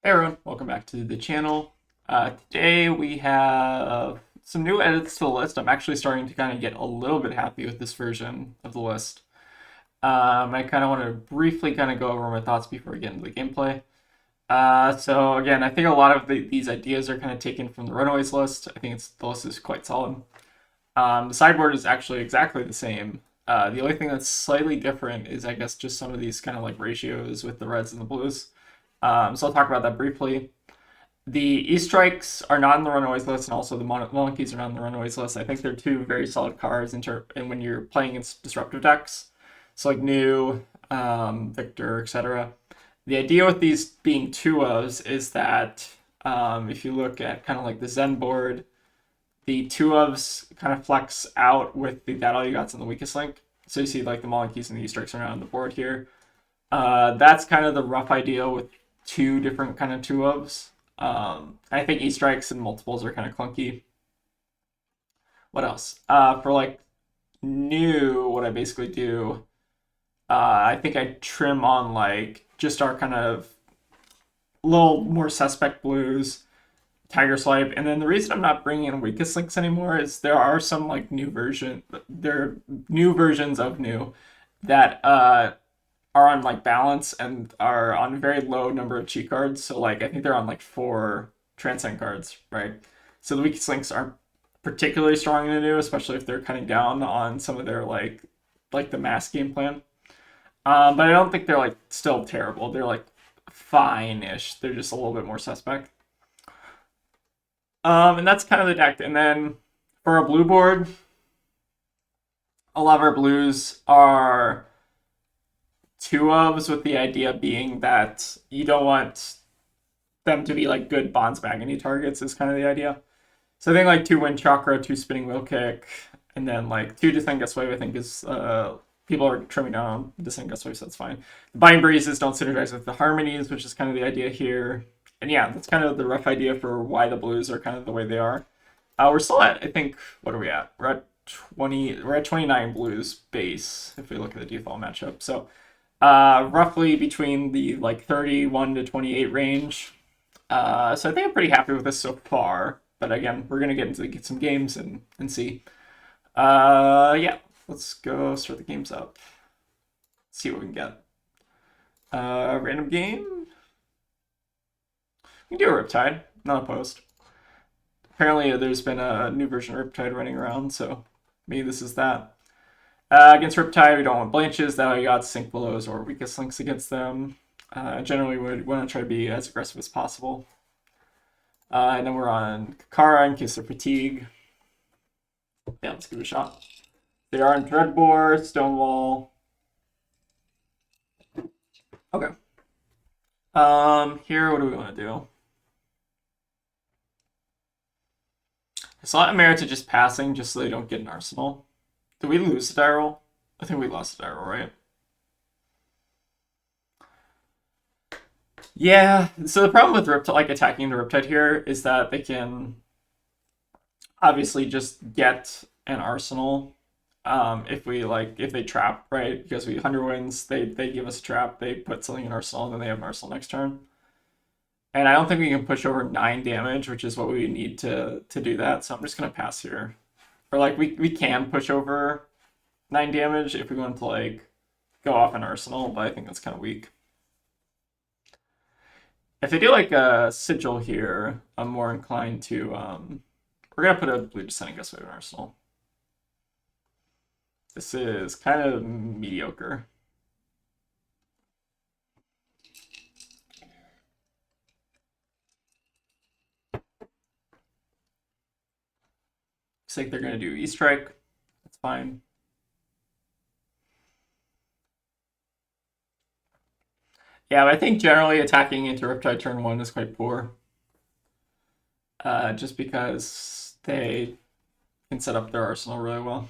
Hey everyone, welcome back to the channel. Today we have some new edits to the list. I'm actually starting to kind of get a little bit happy with this version of the list. I kind of want to briefly kind of go over my thoughts before we get into the gameplay. So again, I think a lot of these ideas are kind of taken from the Runaways list. I think the list is quite solid. The sideboard is actually exactly the same. The only thing that's slightly different is, I guess, just some of these kind of like ratios with the reds and the blues. So I'll talk about that briefly. The E-Strikes are not in the Runaways list, and also the Monkeys are not in the Runaways list. I think they're two very solid cards and when you're playing against disruptive decks. So like New, Victor, etc. The idea with these being two ofs is that if you look at kind of like the Zen board, the two ofs kind of flex out with the that all you got's in the weakest link. So you see like the Monkeys and the E-Strikes are not on the board here. That's kind of the rough idea with two different kind of two ofs. I think E-Strikes and multiples are kind of clunky. What else? For like new, what I basically do, I think I trim on like just our kind of little more suspect blues, Tiger Swipe, and then the reason I'm not bringing in weakest links anymore is there are some like there are new versions of new that are on like balance and are on a very low number of cheat cards. So like I think they're on like 4 transcend cards, right? So the weakest links aren't particularly strong in the new, especially if they're cutting down on some of their like the mass game plan. But I don't think they're like still terrible. They're like fine-ish. They're just a little bit more suspect. And that's kind of the deck. And then for a blue board, a lot of our blues are two ofs with the idea being that you don't want them to be like good bonds bagony targets is kind of the idea. So I think like 2 Wind Chakra, 2 Spinning Wheel Kick, and then like 2 Descend Gust Wave I think is people are trimming down on Descend Gust Wave, so that's fine. The Bind Breezes don't synergize with the Harmonies, which is kind of the idea here. And yeah, that's kind of the rough idea for why the blues are kind of the way they are. We're still at, I think, what are we at? We're at 20. We're at 29 blues base if we look at the default matchup. So roughly between the like 31 to 28 range. So I think I'm pretty happy with this so far. But again, we're gonna get some games and see. Yeah, let's go start the games up. See what we can get. Random game. We can do a Riptide. Not opposed. Apparently, there's been a new version of Riptide running around, so maybe this is that. Against Riptide, we don't want Blanches. That way, you got Sink Belows or Weakest Links against them. Generally, we want to try to be as aggressive as possible. And then we're on Kakara in case of fatigue. Yeah, let's give it a shot. They are on Dreadbore, Stonewall. Okay. Here, what do we want to do? It's a lot of merit to just passing, just so they don't get an arsenal. Did we lose the die roll? I think we lost the die roll, right? Yeah. So the problem with Riptide, like attacking the Riptide here, is that they can obviously just get an arsenal. If they trap, right? Because we 100 wins, they give us a trap, they put something in arsenal, and then they have an arsenal next turn. And I don't think we can push over 9 damage, which is what we need to do that. So I'm just gonna pass here. Or like we can push over 9 damage if we want to like go off an arsenal, but I think that's kind of weak. If they do like a sigil here, I'm more inclined to we're gonna put a blue descending gust wave in arsenal. This is kind of mediocre. Looks like they're gonna do E-Strike. That's fine. Yeah, but I think generally attacking into Riptide turn 1 is quite poor. Just because they can set up their arsenal really well.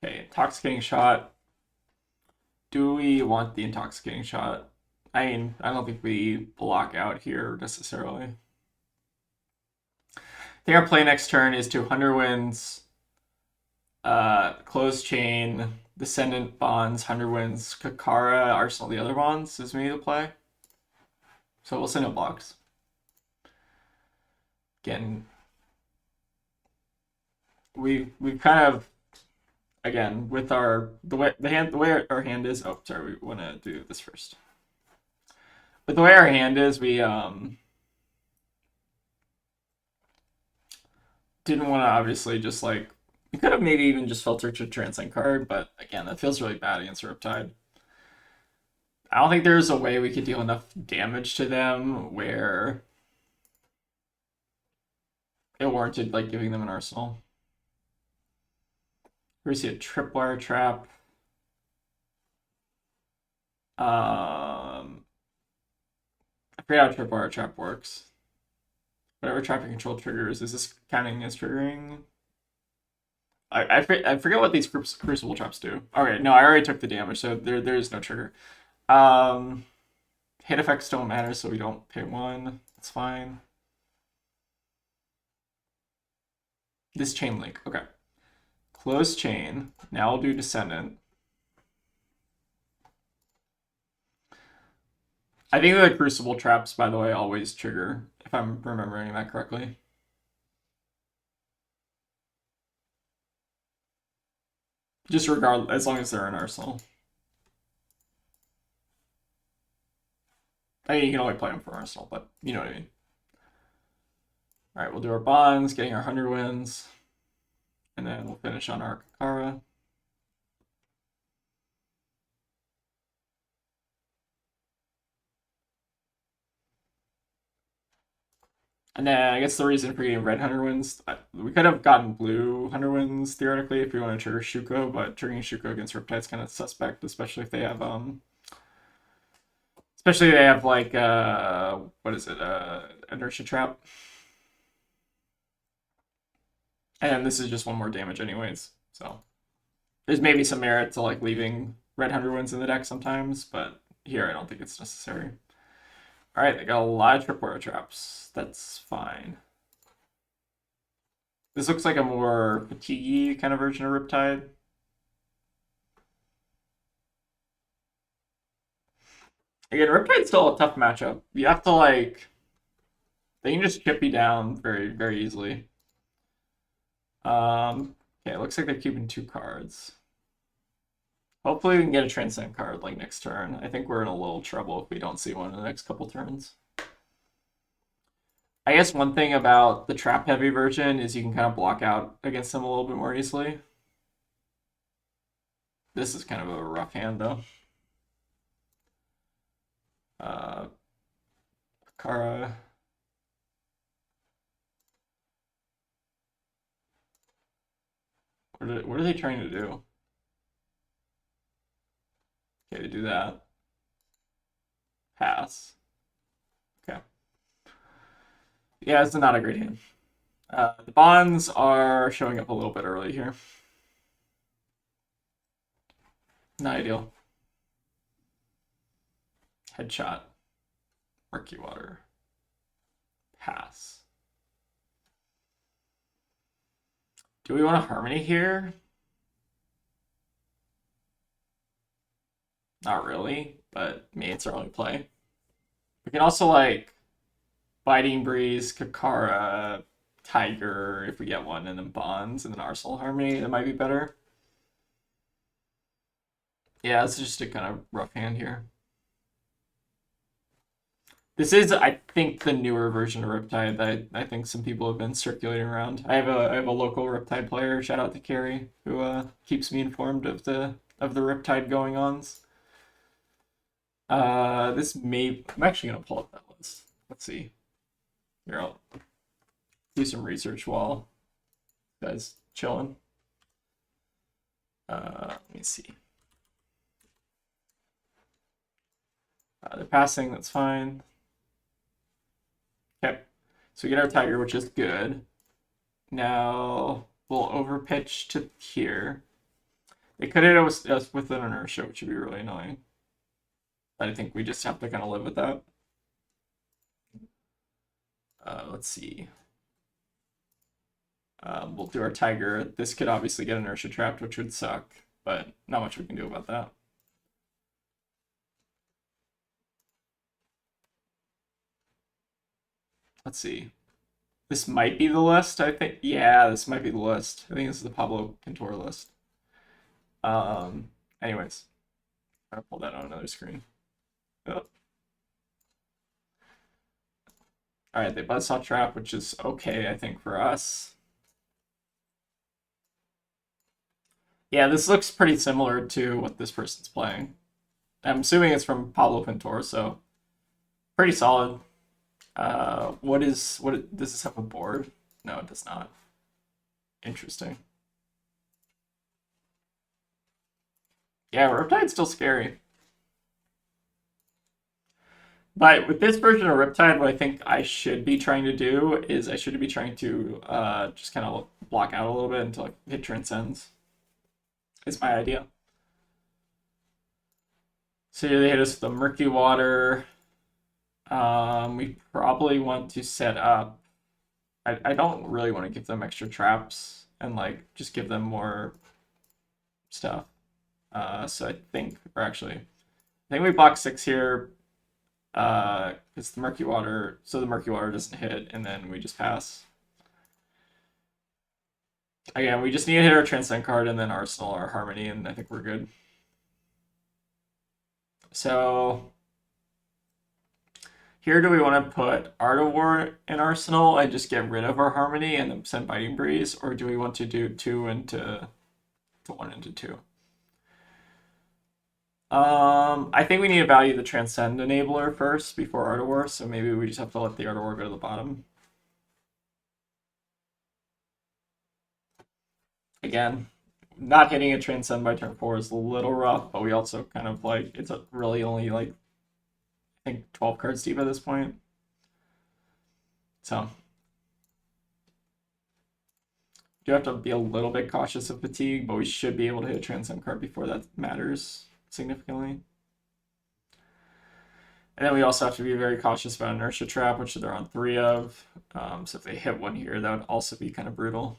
Okay, intoxicating shot. Do we want the intoxicating shot? I mean, I don't think we block out here necessarily. I think our play next turn is to 100 wins, close chain, Descendant, Bonds, 100 Wins, Kakara, Arsenal, the other Bonds is me to play. So we'll send in blocks. Again, we've kind of, again, with the way our hand is. Oh, sorry, we want to do this first. With the way our hand is, we didn't want to obviously just like, we could have maybe even just filtered to transcend card, but again, that feels really bad against Riptide. I don't think there's a way we could deal enough damage to them where it warranted like giving them an arsenal. We see a tripwire trap. I forget how tripwire trap works. Whatever trapping control triggers, is this counting as triggering? I forget what these crucible traps do. Okay, no, I already took the damage, so there is no trigger. Hit effects don't matter, so we don't pay one. That's fine. This chain link, okay. Close chain. Now we'll do descendant. I think the crucible traps, by the way, always trigger, if I'm remembering that correctly. Just regardless, as long as they're in arsenal. I mean, you can only play them for arsenal, but you know what I mean. All right, we'll do our bonds, getting our 100 wins, and then we'll finish on our Kakara. And then I guess the reason for getting red 100 wins, we could have gotten blue 100 wins theoretically if we want to trigger Shuko, but triggering Shuko against Riptide's kind of suspect, especially if they have like what is it, inertia trap. And this is just one more damage anyways, so there's maybe some merit to like leaving red 100 wins in the deck sometimes, but here I don't think it's necessary. All right, they got a lot of tripwire traps. That's fine. This looks like a more fatiguey kind of version of Riptide. Again, Riptide's still a tough matchup. You have to like, they can just chip you down very, very easily. Okay, it looks like they're keeping 2 cards. Hopefully we can get a transcend card like next turn. I think we're in a little trouble if we don't see one in the next couple turns. I guess one thing about the trap heavy version is you can kind of block out against them a little bit more easily. This is kind of a rough hand though. Kara. What are they trying to do? Okay, they do that. Pass. Okay. Yeah, it's not a great hand. The bonds are showing up a little bit early here. Not ideal. Headshot. Murky water. Pass. Do we want a harmony here? Not really, but maybe it's our only play. We can also like Biting Breeze, Kakara, Tiger if we get one, and then Bonds, and then Arsenal Harmony. That might be better. Yeah, it's just a kind of rough hand here. This is, I think, the newer version of Riptide that I think some people have been circulating around. I have a local Riptide player, shout out to Carrie, who keeps me informed of the Riptide going ons. This may, I'm actually gonna pull up that list. Let's see. Here, I'll do some research while you guys chilling. Let me see. They're passing, that's fine. Okay, so we get our Tiger, which is good. Now we'll overpitch to here. They could hit us with an inertia, which would be really annoying. But I think we just have to kind of live with that. Let's see. We'll do our Tiger. This could obviously get inertia trapped, which would suck. but not much we can do about that. Let's see. This might be the list, I think. Yeah, this might be the list. I think this is the Pablo Pintor list. Anyways, I'll pull that on another screen. Oh. All right, they buzzsaw trap, which is okay, I think, for us. Yeah, this looks pretty similar to what this person's playing. I'm assuming it's from Pablo Pintor, so pretty solid. Does this have a board? No, it does not. Interesting. Yeah, Riptide's still scary. But with this version of Riptide, what I think I should be trying to do is I should be trying to just kind of block out a little bit until it transcends. Is my idea. So here they hit us with the murky water. We probably want to set up. I don't really want to give them extra traps and like just give them more stuff. So I think, or actually, I think we block 6 here. It's the murky water, so the murky water doesn't hit, and then we just pass. Again, we just need to hit our transcend card and then arsenal our harmony, and I think we're good. So here, do we want to put Art of War in arsenal and just get rid of our harmony and then send Biting Breeze, or do we want to do 2 into 1 into 2? I think we need to value the transcend enabler first before Art of War, so maybe we just have to let the Art of War go to the bottom. Again, not hitting a transcend by turn 4 is a little rough, but we also kind of like, it's really only like, I think 12 cards deep at this point. So you have to be a little bit cautious of fatigue, but we should be able to hit a transcend card before that matters significantly. And then we also have to be very cautious about inertia trap, which they're on 3 of. So if they hit 1 here, that would also be kind of brutal.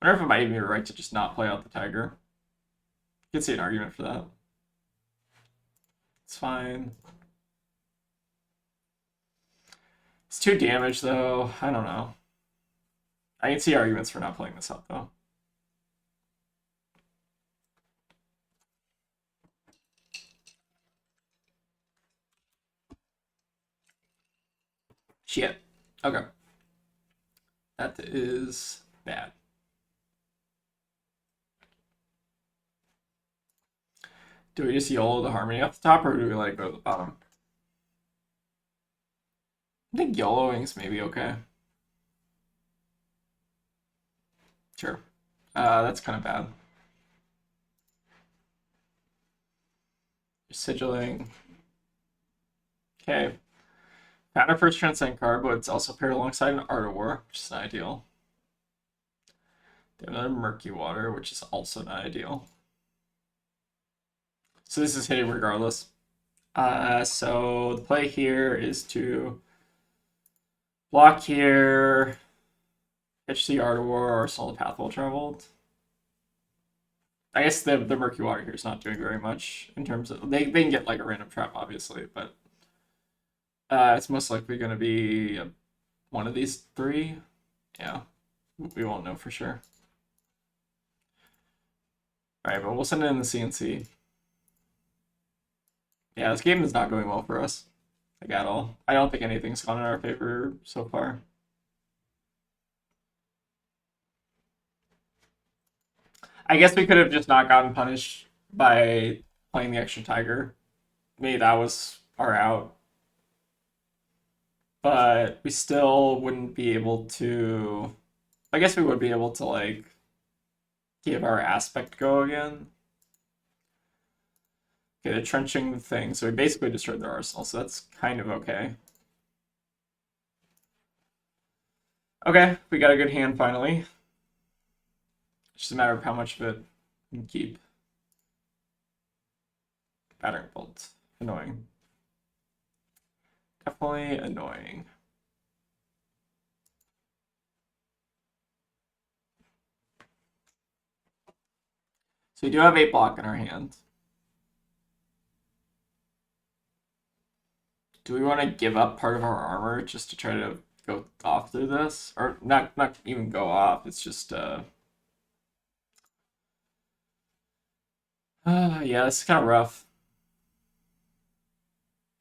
I wonder if it might even be right to just not play out the tiger. You can see an argument for that. It's fine. It's 2 damage, though. I don't know. I can see arguments for not playing this out, though. Shit. Okay. That is bad. Do we just YOLO the harmony off the top, or do we like go to the bottom? I think YOLOing's maybe okay. Sure. That's kind of bad. Sigilling. Okay. Found our first transcend card, but it's also paired alongside an Art of War, which is not ideal. They have another murky water, which is also not ideal. So this is hitting regardless. So the play here is to block here, pitch the Art of War, Arsenal the Path Well Traveled. I guess the murky water here is not doing very much in terms of they can get like a random trap, obviously, but it's most likely going to be one of these 3. Yeah, we won't know for sure. All right, but we'll send it in the CNC. Yeah, this game is not going well for us, like at all. I don't think anything's gone in our favor so far. I guess we could have just not gotten punished by playing the extra tiger. Maybe that was our out. But we still wouldn't be able to. I guess we would be able to, like, give our aspect go again. Okay, they're trenching the thing, so we basically destroyed their arsenal, so that's kind of okay. Okay, we got a good hand finally. It's just a matter of how much of it we can keep. Battering bolt. Annoying. Definitely annoying. So we do have 8 block in our hand. Do we want to give up part of our armor just to try to go off through this? Or not even go off, it's just yeah, this is kind of rough.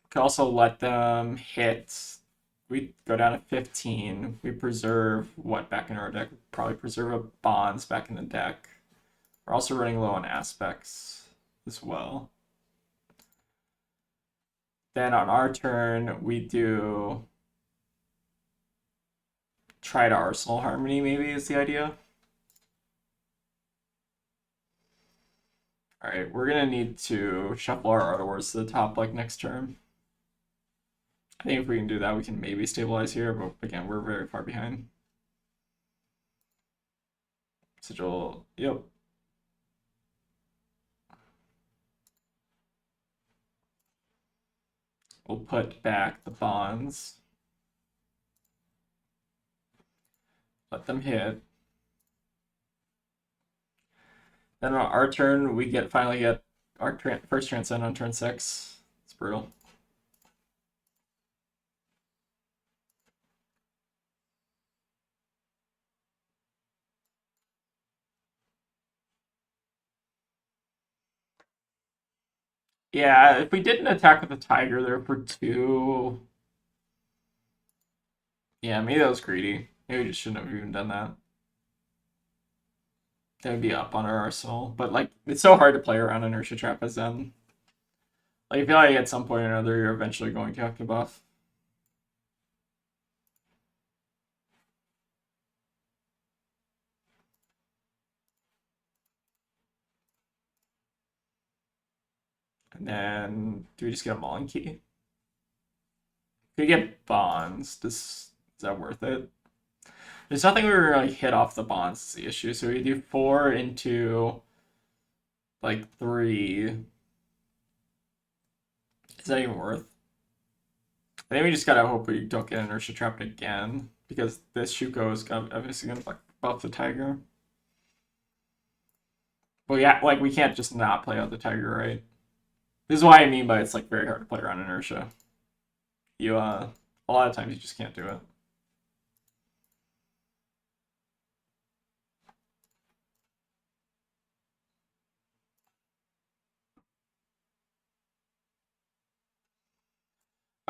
Could also let them hit. We go down to 15. We preserve what back in our deck? Probably preserve a bonds back in the deck. We're also running low on aspects as well. Then on our turn, we do try to Arsenal Harmony, maybe is the idea. Alright, we're gonna need to shuffle our Art of Wars to the top like next turn. I think if we can do that, we can maybe stabilize here, but again, we're very far behind. Sigil, yep. We'll put back the bonds. Let them hit. Then on our turn, we finally get our first transcend on turn 6. It's brutal. Yeah, if we didn't attack with the tiger there for 2, yeah, maybe that was greedy. Maybe we just shouldn't have even done that. That would be up on our arsenal. But like, it's so hard to play around inertia trap as Zen. Like, I feel like at some point or another, you're eventually going to have to buff. And then, do we just get a Mullen key? If we get bonds, is that worth it? There's nothing we really hit off the bonds is the issue. So we do 4 into like 3. Is that even worth? I think we just gotta hope we don't get inertia trapped again, because this Shuko is obviously gonna buff the tiger. But yeah, like we can't just not play out the tiger, right? This is why I mean by it's like very hard to play around inertia. You a lot of times you just can't do it.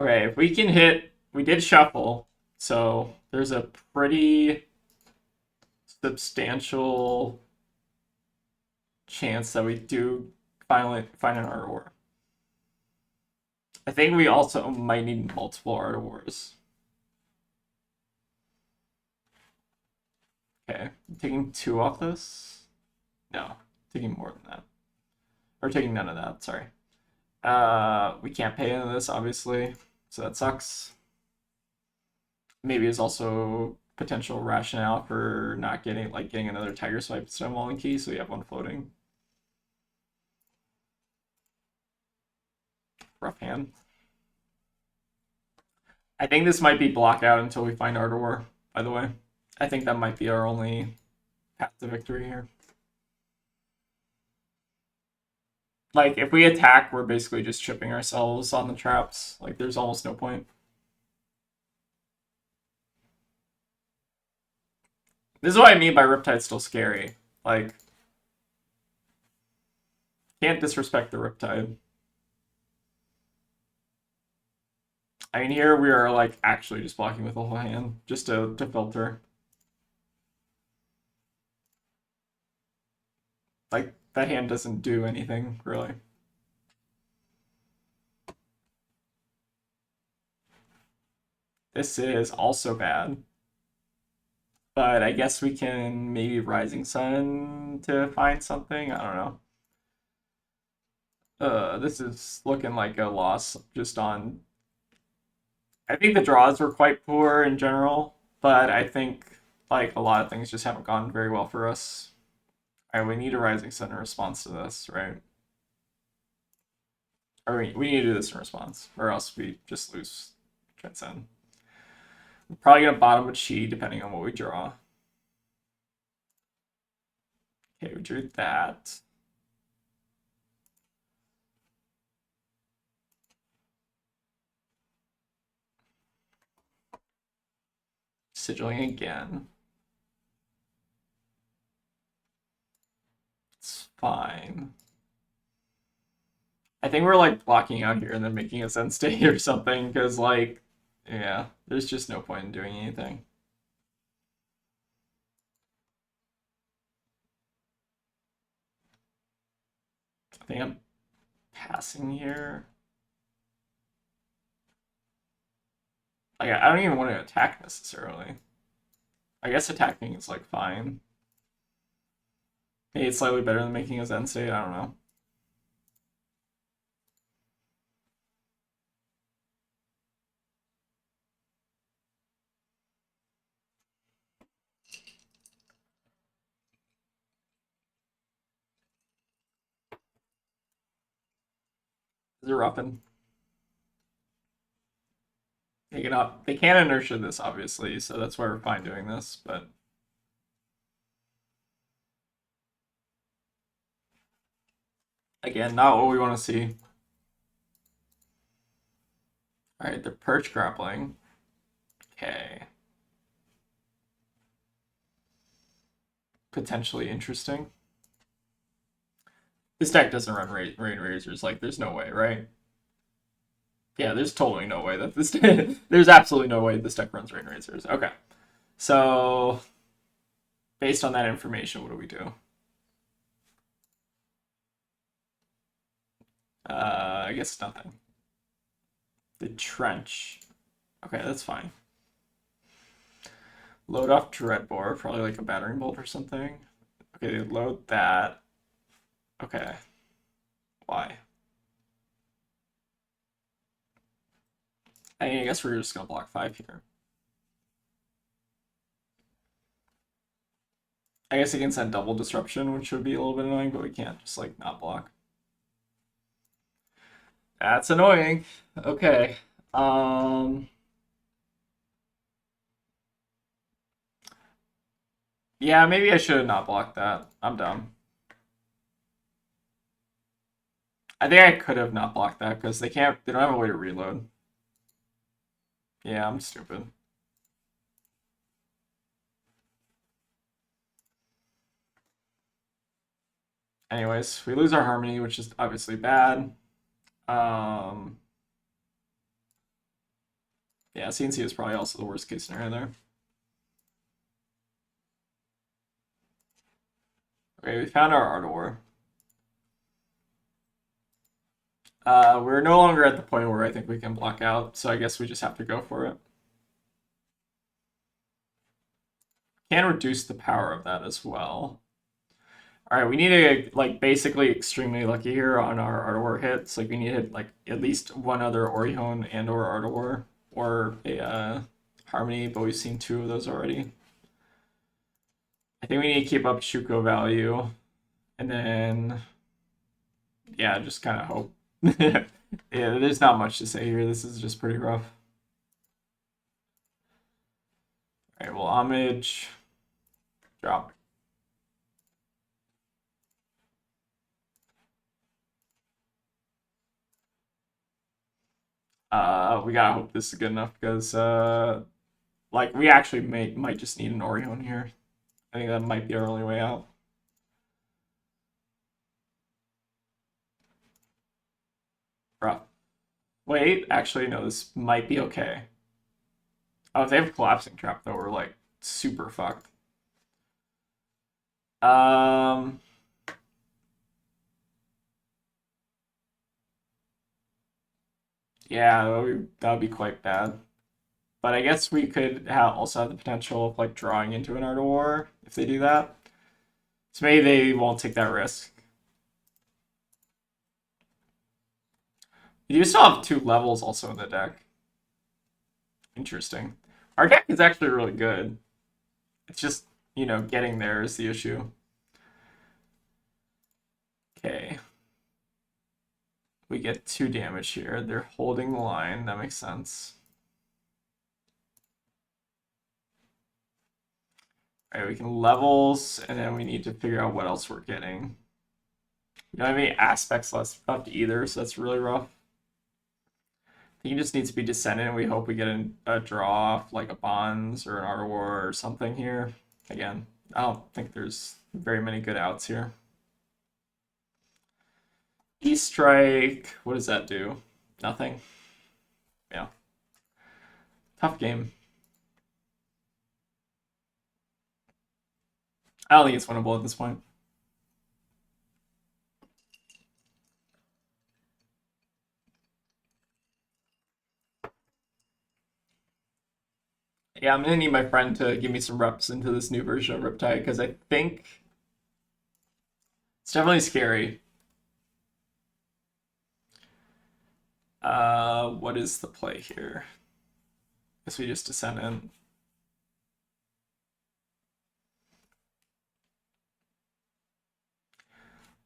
Okay, if we can hit, we did shuffle, so there's a pretty substantial chance that we do finally find an Art of War. I think we also might need multiple Art of Wars. Okay, taking 2 off this? No, taking more than that. Or taking none of that, sorry. We can't pay into this, obviously, so that sucks. Maybe it's also potential rationale for not getting another Tiger Swipe instead of Mullen Key, so we have one floating. Rough hand. I think this might be block out until we find Art of War, by the way. I think that might be our only path to victory here. Like, if we attack, we're basically just chipping ourselves on the traps. Like, there's almost no point. This is what I mean by Riptide's still scary. Like, can't disrespect the Riptide. I mean, here we are, like, actually just blocking with the whole hand, just to filter. Like, that hand doesn't do anything, really. This is also bad. But I guess we can maybe Rising Sun to find something. I don't know. This is looking like a loss just on. I think the draws were quite poor in general, but I think like a lot of things just haven't gone very well for us. All right, we need a Rising Sun in response to this, right? Or we need to do this in response, or else we just lose Transcend. We're probably gonna bottom with Chi depending on what we draw. Okay, we drew that. sigilling again. It's fine. I think we're like blocking out here and then making a end state or something, because like, yeah, there's just no point in doing anything. I think I'm passing here. Like, I don't even want to attack necessarily. I guess attacking is like fine. Maybe it's slightly better than making his end state, I don't know. Is it roughing? They can't inertia this, obviously, so that's why we're fine doing this, but again, not what we want to see. Alright, they're perch grappling. Okay. Potentially interesting. This deck doesn't run Rain Razors, like, there's no way, right? Yeah, there's totally no way that this there's absolutely no way this deck runs Rain Razors. Okay. So, based on that information, what do we do? I guess nothing. The Trench. Okay, that's fine. Load off Dreadbore, probably like a Battering Bolt or something. Okay, load that. Okay. Why? I guess we're just gonna block 5 here. I guess he can send double disruption, which would be a little bit annoying, but we can't just like not block. That's annoying. Okay. Yeah, maybe I should have not blocked that. I'm dumb. I think I could have not blocked that because they don't have a way to reload. Yeah, I'm stupid. Anyways, we lose our harmony, which is obviously bad. Yeah, CNC is probably also the worst case scenario there. Okay, we found our Ardor. We're no longer at the point where I think we can block out, so I guess we just have to go for it. Can reduce the power of that as well. All right, we need to like basically extremely lucky here on our Ardor hits. Like we need to hit like at least one other Orihone and or Ardor or a Harmony, but we've seen 2 of those already. I think we need to keep up Shuko value, and then yeah, just kind of hope. Yeah, there's not much to say here. This is just pretty rough. All right, well, homage, drop. We gotta hope this is good enough because like we actually might just need an Orihone here. I think that might be our only way out. Rough. Wait, actually no, this might be okay. Oh, if they have a collapsing trap though, we're like super fucked. Yeah, that would be quite bad. But I guess we could also have the potential of like drawing into an Art of War if they do that. So maybe they won't take that risk. You still have 2 levels also in the deck. Interesting. Our deck is actually really good. It's just, getting there is the issue. Okay. We get 2 damage here. They're holding the line. That makes sense. All right, we can levels, and then we need to figure out what else we're getting. We don't have any aspects left either, so that's really rough. He just needs to be descendant. We hope we get a draw off like a Bonds or an Art of War or something here. Again, I don't think there's very many good outs here. E-Strike, what does that do? Nothing. Yeah. Tough game. I don't think it's winnable at this point. Yeah, I'm gonna need my friend to give me some reps into this new version of Riptide because I think it's definitely scary. What is the play here? Guess we just descend in.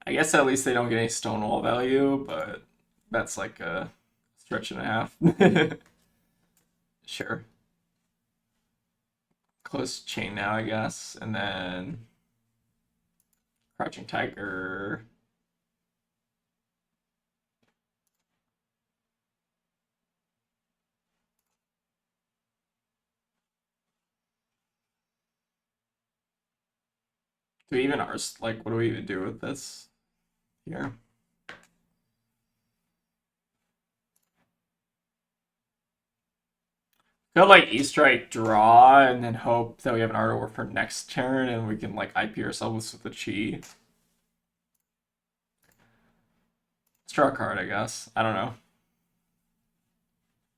I guess at least they don't get any stonewall value, but that's like a stretch and a half. Sure. Close chain now, I guess, and then crouching tiger. Do we even arse? Like, what do we even do with this here? Could like E-Strike draw and then hope that we have an Art of War for next turn and we can like IP ourselves with the Chi. Let's draw a card, I guess. I don't know.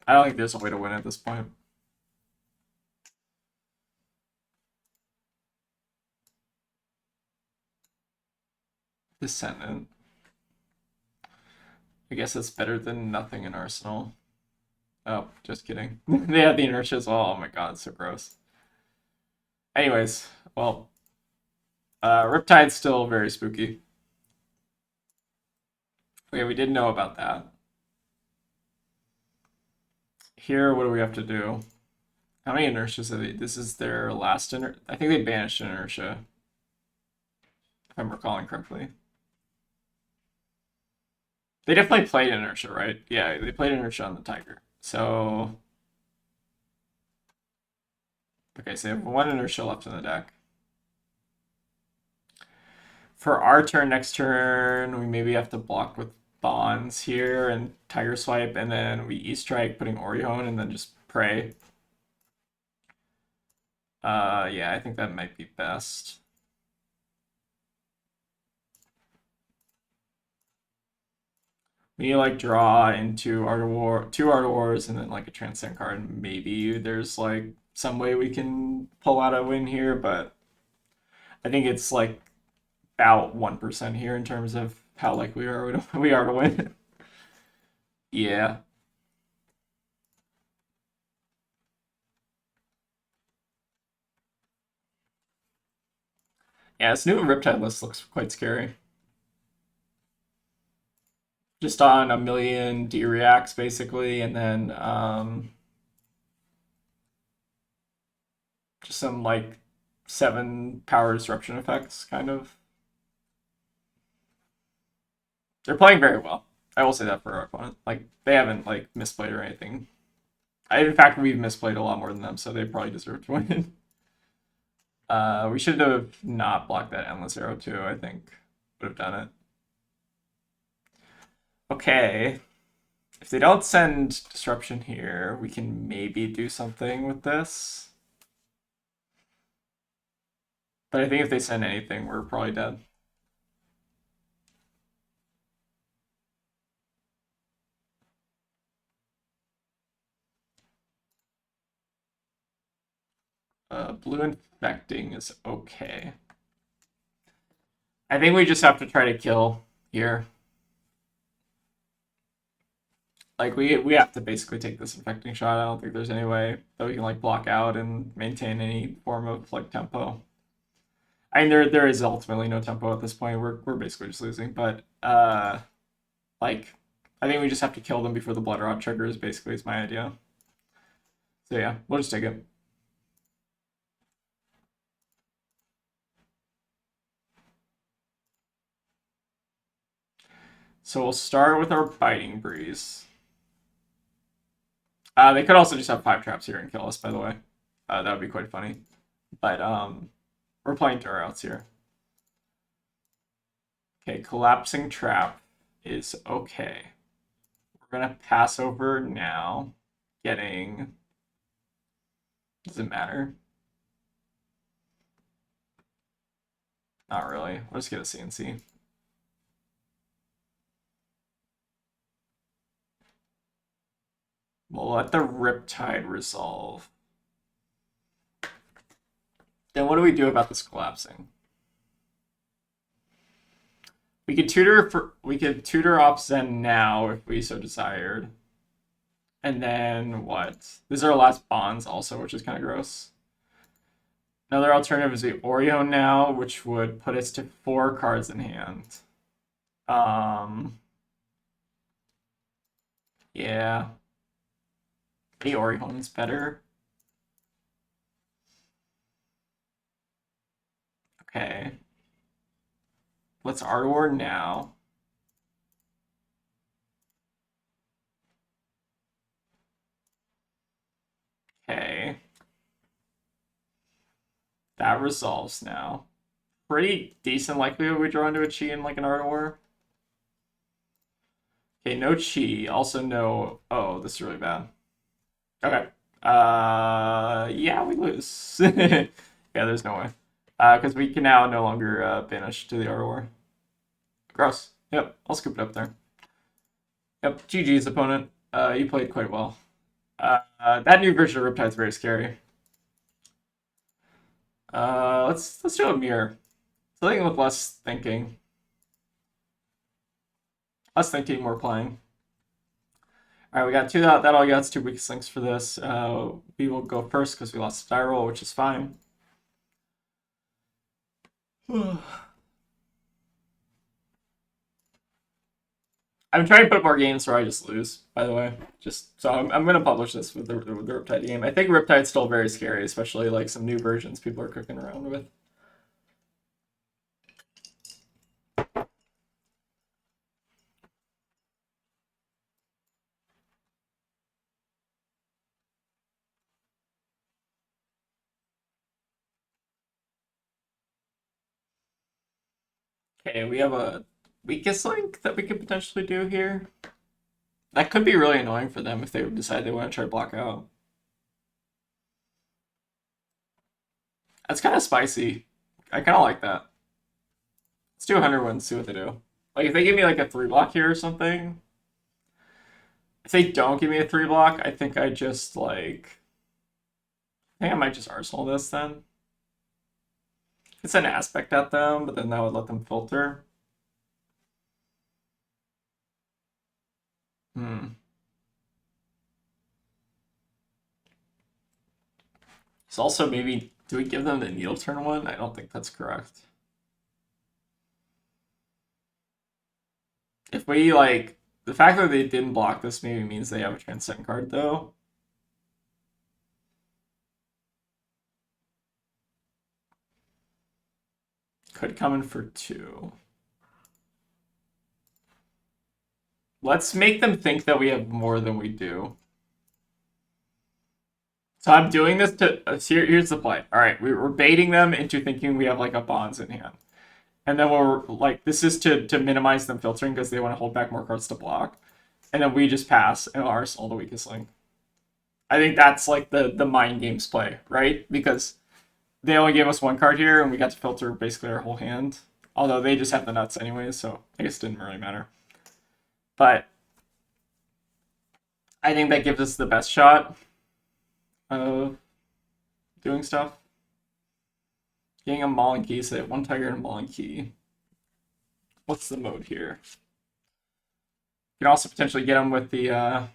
I don't think there's a way to win at this point. Descendant. I guess that's better than nothing in Arsenal. Oh, just kidding. They have the inertia as well. Oh my god, it's so gross. Anyways, well, Riptide's still very spooky. Okay, we didn't know about that. Here, what do we have to do? How many inertias have they? This is their last inertia. I think they banished inertia, if I'm recalling correctly. They definitely played inertia, right? Yeah, they played inertia on the tiger. So, okay, so they have one inertia left in the deck. For our turn, next turn, we maybe have to block with Bonds here and Tiger Swipe, and then we E-Strike, putting Orihone, and then just pray. Yeah, I think that might be best. We need to like draw into Art of War, two Art of Wars, and then like a Transcend card. Maybe there's like some way we can pull out a win here, but I think it's like about 1% here in terms of how likely we are to win. Yeah. Yeah, this new Riptide list looks quite scary. Just on a million D reacts basically, and then just some like 7 power disruption effects, kind of. They're playing very well. I will say that for our opponent. Like they haven't like misplayed or anything. In fact, we've misplayed a lot more than them, so they probably deserve to win. We should have not blocked that endless arrow too. I think would have done it. Okay, if they don't send disruption here, we can maybe do something with this. But I think if they send anything, we're probably dead. Blue infecting is okay. I think we just have to try to kill here. Like we have to basically take this infecting shot. I don't think there's any way that we can like block out and maintain any form of like tempo. I mean there is ultimately no tempo at this point. We're basically just losing, but like I think we just have to kill them before the blood rot triggers. Basically, is my idea. So yeah, we'll just take it. So we'll start with our biting breeze. They could also just have 5 traps here and kill us, by the way. That would be quite funny. But we're playing Durouts here. Okay, collapsing trap is okay. We're gonna pass over now. Getting... Does it matter? Not really. We'll just get a CNC. We'll let the Riptide resolve. Then what do we do about this collapsing? We could tutor off Zen now if we so desired. And then what? These are our last bonds also, which is kind of gross. Another alternative is the Oreo now, which would put us to 4 cards in hand. Yeah. The Orion's better. Okay. Let's Ardor now. Okay. That resolves now. Pretty decent likelihood we draw into a Chi and like an Ardor. Okay, no Chi. Also no... Oh, this is really bad. Okay. Yeah, we lose. Yeah, there's no way. Because we can now no longer banish to the Ardor. Gross. Yep, I'll scoop it up there. Yep, GG's opponent. You played quite well. That new version of Riptide's very scary. Let's do a mirror. Something with less thinking. Less thinking, more playing. Alright, we got two that all got 2 weakest links for this. We will go first because we lost Spiral, which is fine. I'm trying to put more games where I just lose, by the way. Just so I'm gonna publish this with the Riptide game. I think Riptide's still very scary, especially like some new versions people are cooking around with. Okay, we have a weakest link that we could potentially do here. That could be really annoying for them if they decide they want to try to block out. That's kind of spicy. I kind of like that. Let's do 100 wins, see what they do. Like, if they give me, like, a 3-block here or something... If they don't give me a 3-block, I think I just, like... I think I might just Arsenal this, then. It's an aspect at them, but then that would let them filter. It's also maybe... Do we give them the needle turn one? I don't think that's correct. If we, like... The fact that they didn't block this maybe means they have a transcend card, though. Could come in for 2. Let's make them think that we have more than we do. So I'm doing this to... here's the play. Alright, we're baiting them into thinking we have, like, a bonds in hand. And then we're, like, this is to minimize them filtering because they want to hold back more cards to block. And then we just pass and Arsenal the weakest link. I think that's, like, the mind games play, right? Because they only gave us 1 card here, and we got to filter basically our whole hand. Although they just have the nuts anyways, so I guess it didn't really matter. But I think that gives us the best shot of doing stuff. Getting a Maul and Key, so they have 1 Tiger and a Maul and Key. What's the mode here? You can also potentially get them with the that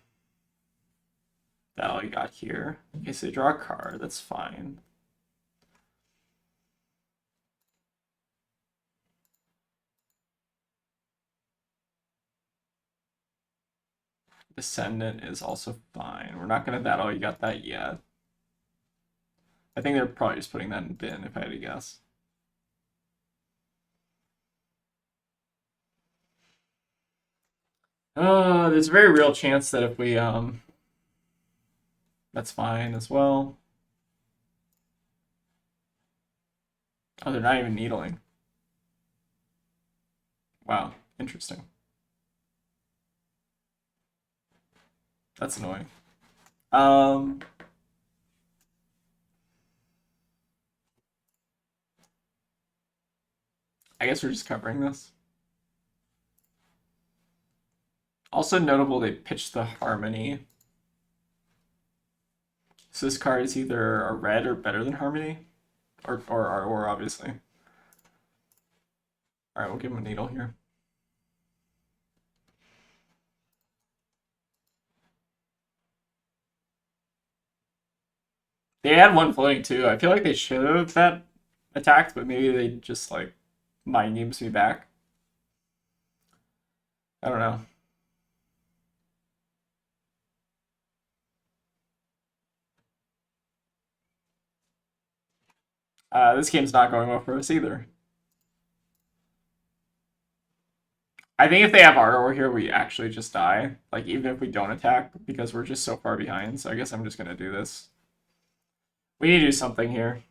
all you got here. Okay, so they draw a card, that's fine. Descendant is also fine. We're not gonna that all you got that yet. I think they're probably just putting that in bin if I had to guess. There's a very real chance that if we That's fine as well. Oh, they're not even needling. Wow, interesting. That's annoying. Um, I guess we're just covering this. Also notable, they pitched the Harmony. So this card is either a red or better than Harmony, or obviously. All right, we'll give him a needle here. They had one floating too. I feel like they should have that attacked, but maybe they just like mind games me back. I don't know. This game's not going well for us either. I think if they have Ardor here, we actually just die. Like, even if we don't attack, because we're just so far behind. So I guess I'm just going to do this. We need to do something here.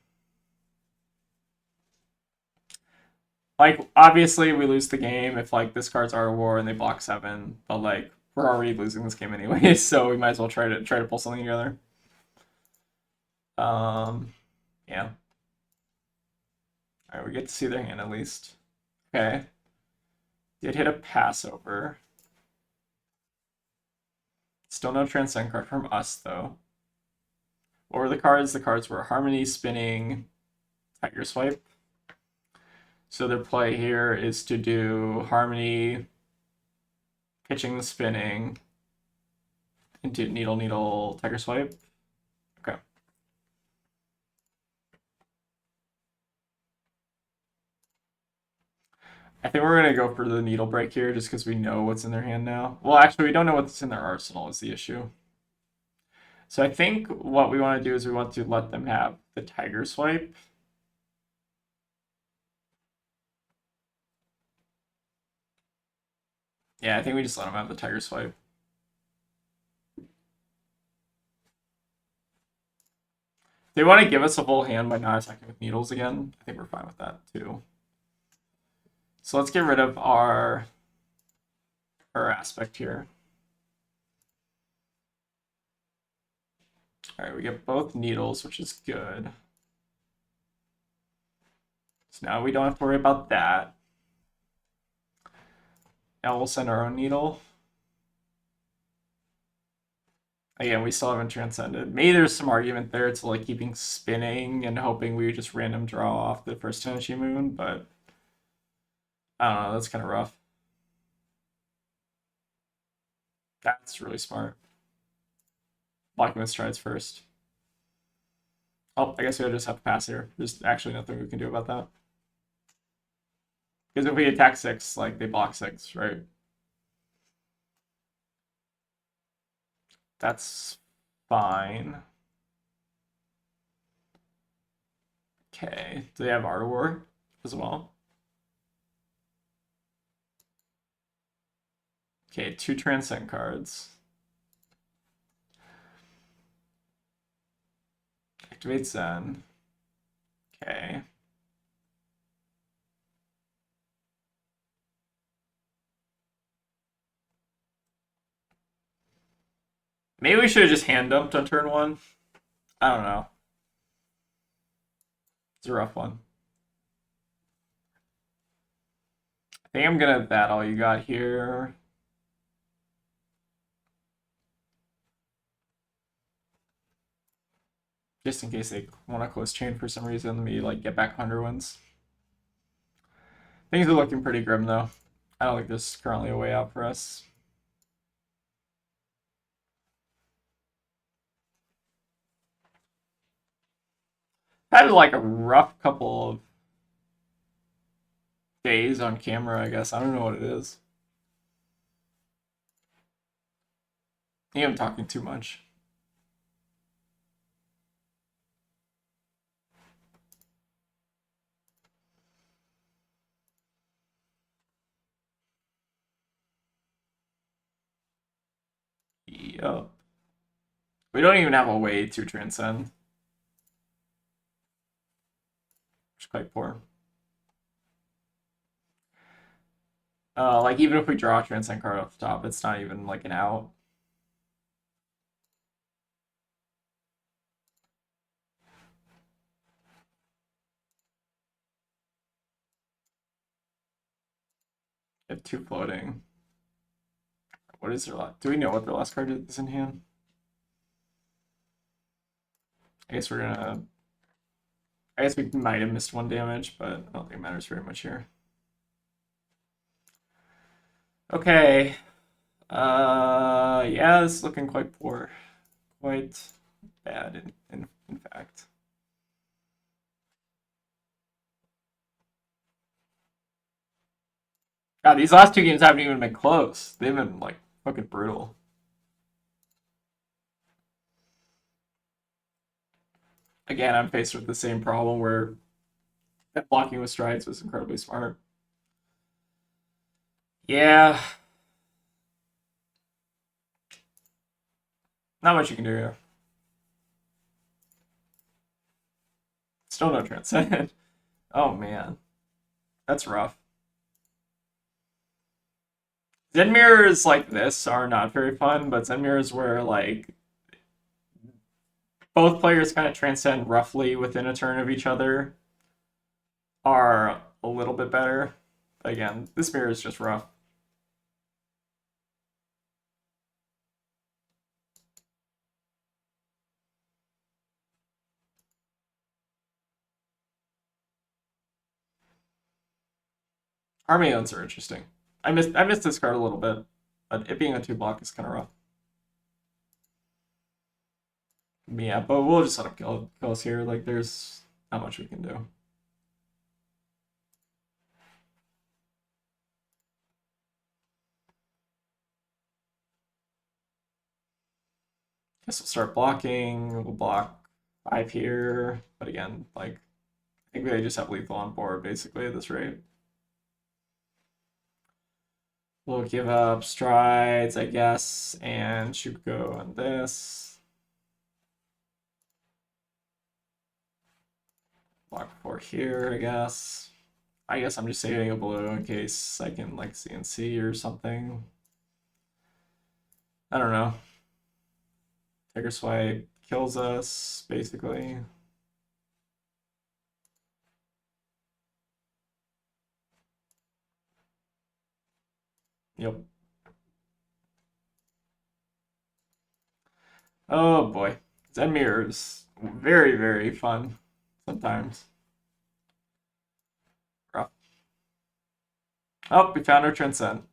Like, obviously, we lose the game if, like, this card's Ardor and they block 7. But, like, we're already losing this game anyway, so we might as well try to pull something together. Yeah. Alright, we get to see their hand at least. Okay. Did hit a Passover. Still no transcend card from us, though. What were the cards? The cards were Harmony, Spinning, Tiger Swipe. So their play here is to do Harmony, pitching the Spinning, into Needle, Needle, Tiger Swipe. Okay. I think we're going to go for the Needle Break here just because we know what's in their hand now. Well, actually, we don't know what's in their arsenal is the issue. So I think what we want to do is we want to let them have the Tiger Swipe. Yeah, I think we just let them have the Tiger Swipe. If they want to give us a full hand by not attacking with needles again, I think we're fine with that too. So let's get rid of our aspect here. All right, we get both needles, which is good. So now we don't have to worry about that. Now we'll send our own needle. Again, we still haven't transcended. Maybe there's some argument there to like keeping spinning and hoping we just random draw off the first Tenchi Moon, but I don't know, that's kind of rough. That's really smart. Blocking with strides first. Oh, I guess we just have to pass here. There's actually nothing we can do about that. Because if we attack 6, like, they block 6, right? That's fine. Okay. Do they have Ardor as well? Okay, 2 transcend cards. Activate Zen. Okay. Maybe we should have just hand dumped on turn 1. I don't know. It's a rough one. I think I'm gonna bat all you got here. Just in case they want to close chain for some reason, let me like get back 100 wins. Things are looking pretty grim though. I don't think there's currently a way out for us. Had like a rough couple of days on camera, I guess. I don't know what it is. I am talking too much. Yup. We don't even have a way to transcend, which is quite poor. Like even if we draw a transcend card off the top, it's not even like an out. We have two floating. What is their last? Do we know what their last card is in hand? I guess we're gonna. I guess we might have missed one damage, but I don't think it matters very much here. Okay. Yeah, this is looking quite poor. Quite bad, in fact. God, these last two games haven't even been close. They've been, like, fucking brutal. Again, I'm faced with the same problem where blocking with strides was incredibly smart. Yeah. Not much you can do here. Still no transcend. Oh, man. That's rough. Zen mirrors like this are not very fun, but Zen mirrors where like both players kind of transcend roughly within a turn of each other are a little bit better. Again, this mirror is just rough. Armeons are interesting. I missed this card a little bit, but it being a 2 block is kind of rough. Yeah, but we'll just let him kill us here. Like, there's not much we can do. Guess we'll start blocking. We'll block 5 here, but again, like, I think they just have lethal on board basically at this rate. We'll give up strides, I guess, and should go on this. Block 4 here, I guess. I guess I'm just saving a blue in case I can like CNC or something. I don't know. Tiger Swipe kills us, basically. Yep. Oh boy. Zen mirrors. Very, very fun sometimes. Rough. Oh, we found our transcend.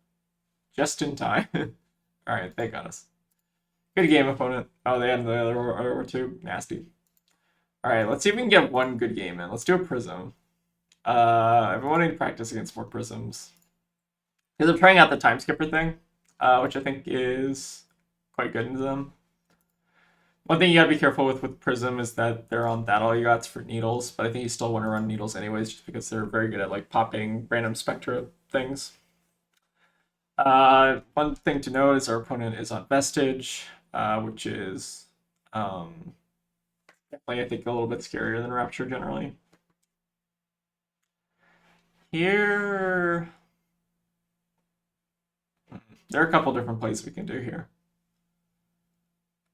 Just in time. Alright, they got us. Good game, opponent. Oh, they had the other or two. Nasty. Alright, let's see if we can get one good game in. Let's do a prism. I've been wanting to practice against more prisms. Because I'm trying out the time skipper thing, which I think is quite good into them. One thing you gotta be careful with Prism is that they're on that all you got's for needles, but I think you still want to run needles anyways, just because they're very good at like popping random spectra things. One thing to note is our opponent is on Vestige, which is definitely I think a little bit scarier than Rapture generally. Here, there are a couple different plays we can do here.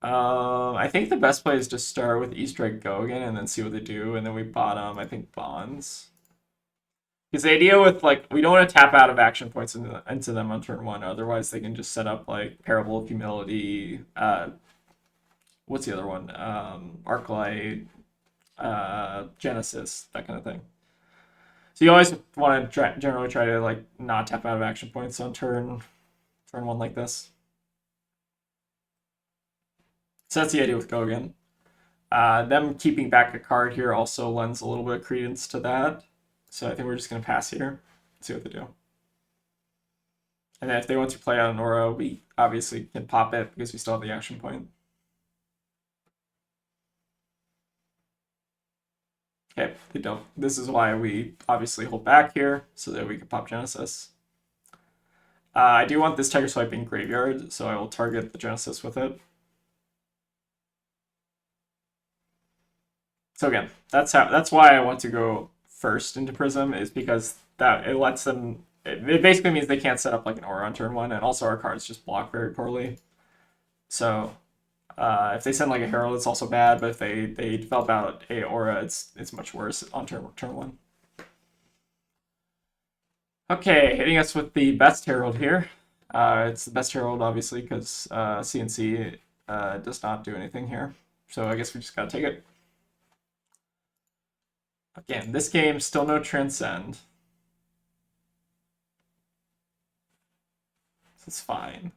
I think the best play is to start with Easter Egg Go again and then see what they do, and then we bottom, I think, Bonds. Because the idea with, like, we don't want to tap out of action points into them on turn 1, otherwise they can just set up, like, Parable of Humility, what's the other one? Arclight, Genesis, that kind of thing. So you always want to generally try to, like, not tap out of action points on turn 1 like this. So that's the idea with Go again. Them keeping back a card here also lends a little bit of credence to that. So I think we're just going to pass here, see what they do. And then if they want to play out an aura, we obviously can pop it because we still have the action point. Okay, they don't. This is why we obviously hold back here, so that we can pop Genesis. I do want this Tiger Swipe in graveyard, so I will target the Genesis with it. So again, that's why I want to go first into Prism, is because that it lets them. It basically means they can't set up like an aura on turn one, and also our cards just block very poorly. So if they send like a herald, it's also bad. But if they develop out a aura, it's much worse on turn one. Okay, hitting us with the best herald here. It's the best herald, obviously, because CNC does not do anything here. So I guess we just gotta take it. Again, this game, still no transcend. So it's fine.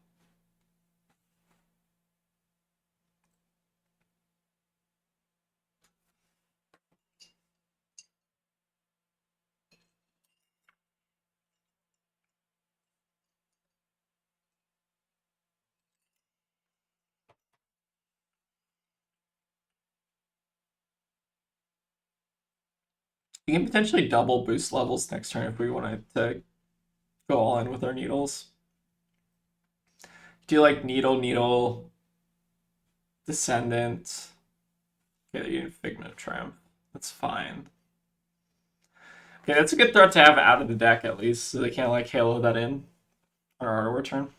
We can potentially double boost levels next turn if we wanted to go all in with our needles. Do you like needle, descendant? Okay, they're using Figment of Triumph. That's fine. Okay, that's a good threat to have out of the deck at least, so they can't like halo that in on our auto return.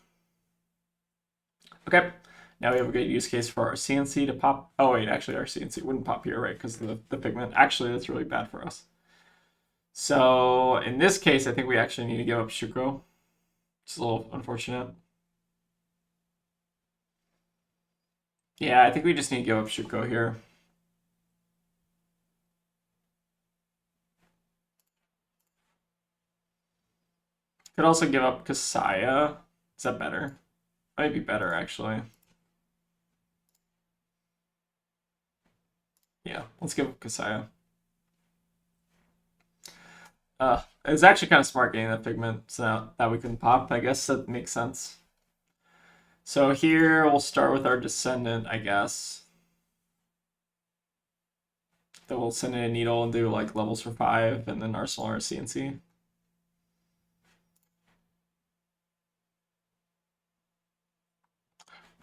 Okay, now we have a good use case for our CNC to pop. Oh wait, actually our CNC wouldn't pop here, right? Because of the pigment. Actually, that's really bad for us. So in this case, I think we actually need to give up Shuko. It's a little unfortunate. Yeah, I think we just need to give up Shuko here. Could also give up Kasaya. Is that better? Might be better, actually. Yeah, let's give up Kasaya. It's actually kind of smart getting that pigment so that we can pop. I guess that makes sense. So here we'll start with our Descendant, I guess. Then we'll send in a Needle and do like levels for 5, and then Arsenal or CNC.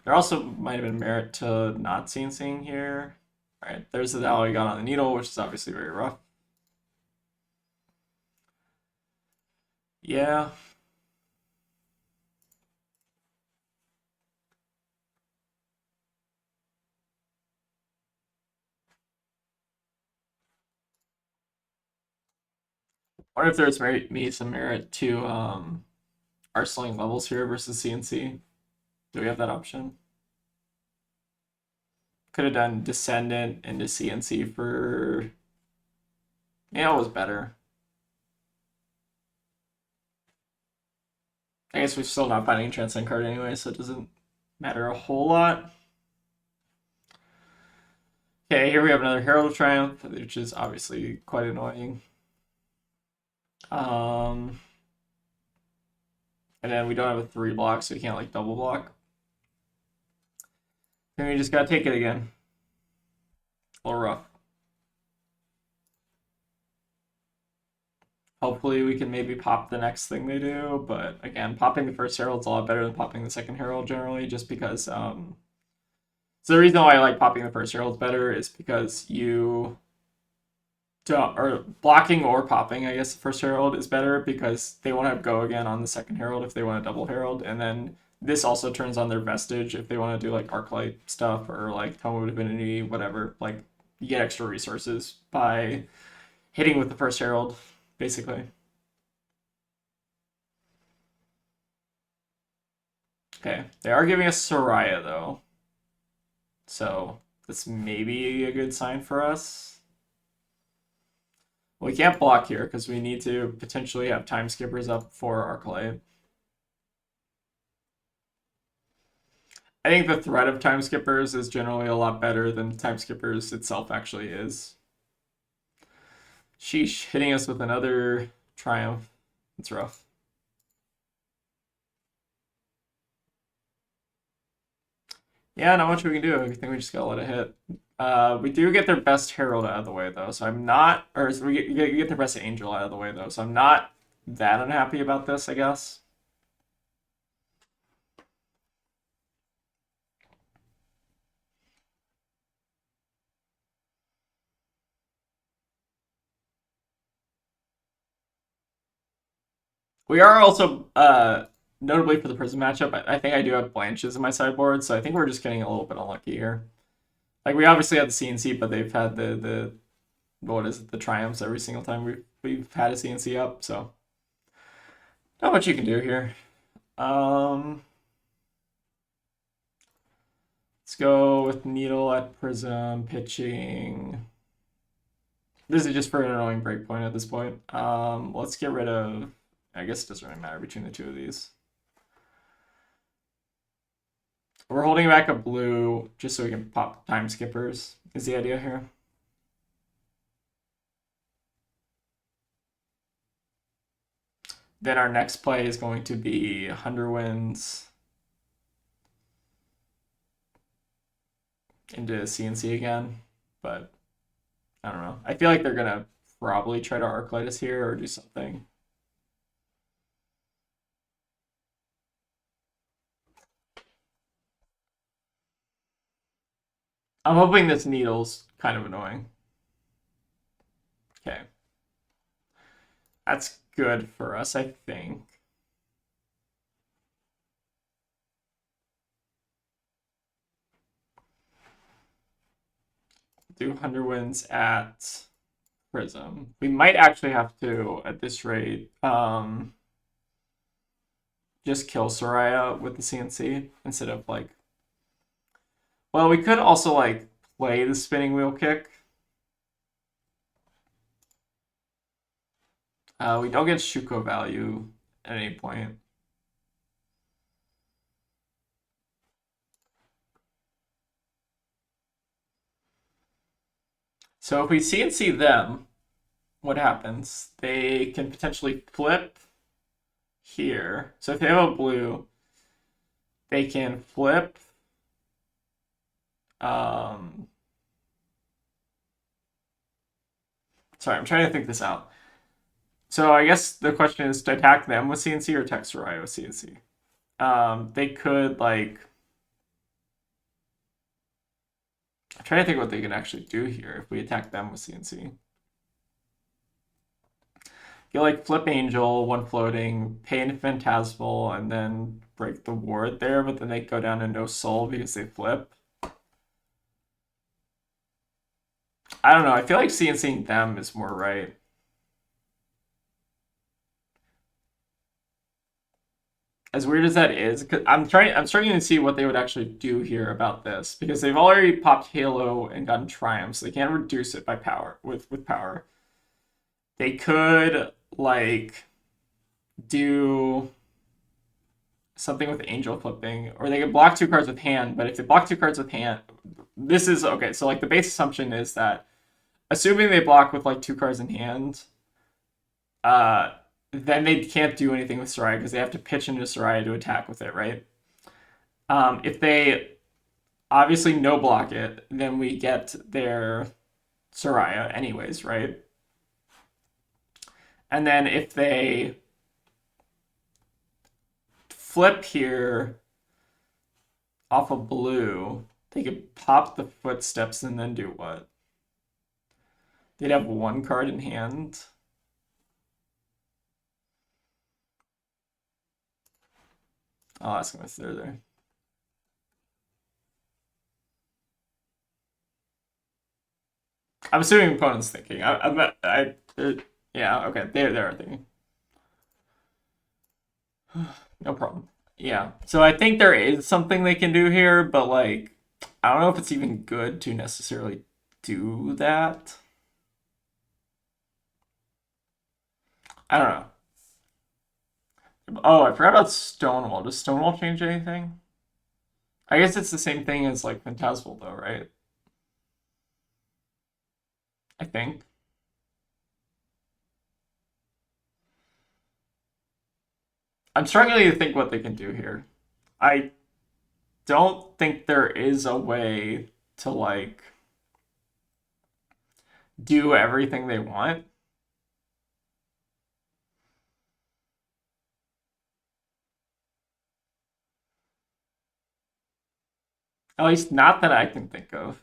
There also might have been merit to not CNCing here. Alright, there's the Dow we got on the Needle, which is obviously very rough. Yeah. What if there's maybe some merit to arsenaling levels here versus CNC? Do we have that option? Could have done Descendant into CNC for... Yeah, it was better. I guess we're still not finding a Transcend card anyway, so it doesn't matter a whole lot. Okay, here we have another Herald of Triumph, which is obviously quite annoying. And then we don't have a 3 block, so we can't like double block. Then we just gotta take it again. A little rough. Hopefully we can maybe pop the next thing they do, but again, popping the first Herald's a lot better than popping the second Herald generally, just because so the reason why I like popping the first Herald's better is because you don't, or blocking or popping, I guess the first Herald is better because they want to go again on the second Herald if they want to double Herald, and then this also turns on their Vestige if they want to do like Arclight stuff or like Tome of Divinity, whatever. Like you get extra resources by hitting with the first Herald, basically. Okay, they are giving us Soraya though, so this may be a good sign for us. We can't block here because we need to potentially have time skippers up for Arclight. I think the threat of time skippers is generally a lot better than time skippers itself actually is. Sheesh, hitting us with another triumph. It's rough. Yeah, not much we can do. I think we just gotta let it hit. We do get their best Herald out of the way though, so I'm not, or we get their best Angel out of the way though, so I'm not that unhappy about this, I guess. We are also notably for the Prism matchup. I think I do have Blanches in my sideboard, so I think we're just getting a little bit unlucky here. Like we obviously had the CNC, but they've had the what is it, the triumphs every single time we've had a CNC up. So not much you can do here. Let's go with Needle at Prism pitching. This is just for an annoying breakpoint at this point. Let's get rid of. I guess it doesn't really matter between the two of these. We're holding back a blue just so we can pop time skippers, is the idea here. Then our next play is going to be Hunterwinds into CNC again, but I don't know. I feel like they're gonna probably try to Arclight here or do something. I'm hoping this needle's kind of annoying. Okay. That's good for us, I think. Do Hunterwinds at Prism. We might actually have to, at this rate, just kill Soraya with the CNC instead of like. Well, we could also like play the spinning wheel kick. We don't get Shuko value at any point. So if we CNC them, what happens? They can potentially flip here. So if they have a blue, they can flip. Sorry, I'm trying to think this out. So I guess the question is to attack them with CNC or attack Soraya with CNC. They could like. I'm trying to think what they can actually do here if we attack them with CNC. You like flip Angel, one floating, pay into Phantasmal, and then break the ward there, but then they go down to no soul because they flip. I don't know. I feel like CNCing them is more right. As weird as that is, because I'm starting to see what they would actually do here about this because they've already popped Halo and gotten Triumph, so they can't reduce it by power with power. They could like do something with Angel flipping, or they could block two cards with hand. But if they block two cards with hand, this is okay. So like the base assumption is that assuming they block with like two cards in hand, then they can't do anything with Soraya because they have to pitch into Soraya to attack with it, right? If they obviously no block it, then we get their Soraya anyways, right? And then if they flip here off of blue, they could pop the footsteps and then do what? They'd have one card in hand. I'll ask him if they're there. I'm assuming opponent's thinking. Yeah, okay, they're thinking. No problem. Yeah, so I think there is something they can do here, but like, I don't know if it's even good to necessarily do that. I don't know. Oh, I forgot about Stonewall. Does Stonewall change anything? I guess it's the same thing as like Phantasmal though, right? I think. I'm struggling to think what they can do here. I don't think there is a way to like do everything they want. At least not that I can think of.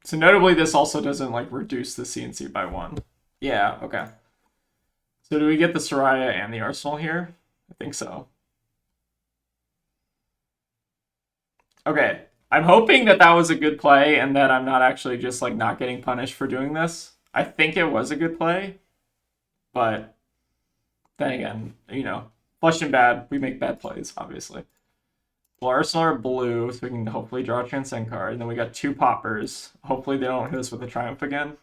So notably, this also doesn't like reduce the CNC by one. Yeah, okay. So do we get the Soraya and the Arsenal here? I think so. Okay. I'm hoping that that was a good play and that I'm not actually just like not getting punished for doing this. I think it was a good play, but then again, flush and bad, we make bad plays, obviously. Well, Arsenal are blue, so we can hopefully draw a transcend card. And then we got two poppers. Hopefully they don't hit us with a triumph again.